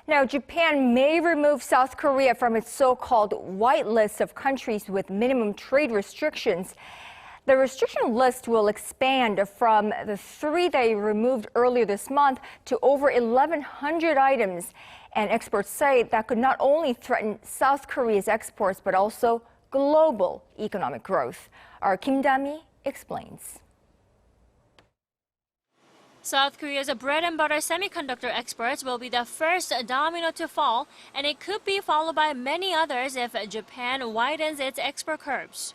Now, Japan may remove South Korea from its so-called whitelist of countries with minimum trade restrictions. The restriction list will expand from the 3 they removed earlier this month to over 1,100 items. And experts say that could not only threaten South Korea's exports, but also global economic growth. Our Kim Da-mi explains. South Korea's bread and butter semiconductor exports will be the first domino to fall, and it could be followed by many others if Japan widens its export curbs.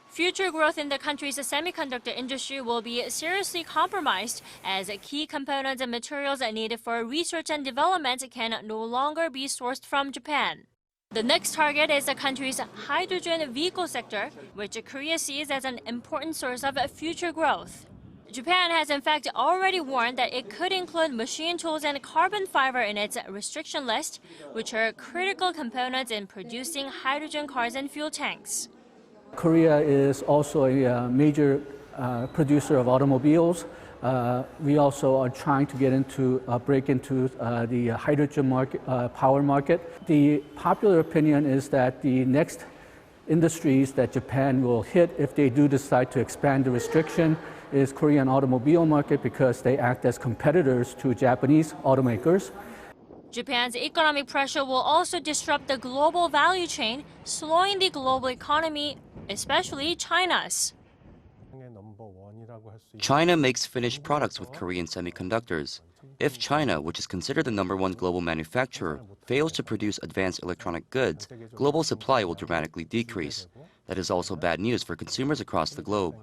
Future growth in the country's semiconductor industry will be seriously compromised as key components and materials needed for research and development can no longer be sourced from Japan. The next target is the country's hydrogen vehicle sector, which Korea sees as an important source of future growth. Japan has in fact already warned that it could include machine tools and carbon fiber in its restriction list, which are critical components in producing hydrogen cars and fuel tanks. Korea is also a major producer of automobiles. We also are trying to break into the hydrogen market, power market. The popular opinion is that the next industries that Japan will hit if they do decide to expand the restriction is Korean automobile market because they act as competitors to Japanese automakers. Japan's economic pressure will also disrupt the global value chain, slowing the global economy, especially China's. China makes finished products with Korean semiconductors. If China, which is considered the #1 global manufacturer, fails to produce advanced electronic goods, global supply will dramatically decrease. That is also bad news for consumers across the globe.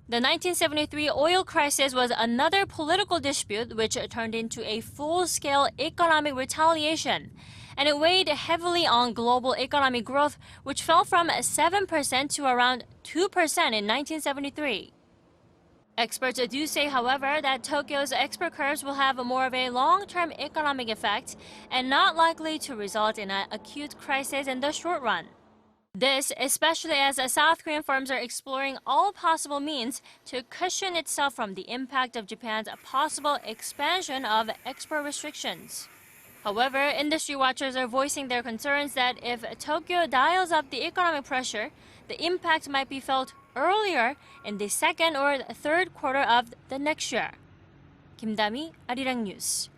The 1973 oil crisis was another political dispute which turned into a full-scale economic retaliation, and it weighed heavily on global economic growth, which fell from 7% to around 2% in 1973. Experts do say, however, that Tokyo's export curbs will have more of a long-term economic effect and not likely to result in an acute crisis in the short run. This, especially as South Korean firms are exploring all possible means to cushion itself from the impact of Japan's possible expansion of export restrictions. However, industry watchers are voicing their concerns that if Tokyo dials up the economic pressure, the impact might be felt earlier in the second or third quarter of the next year. Kim Da-mi, Arirang News.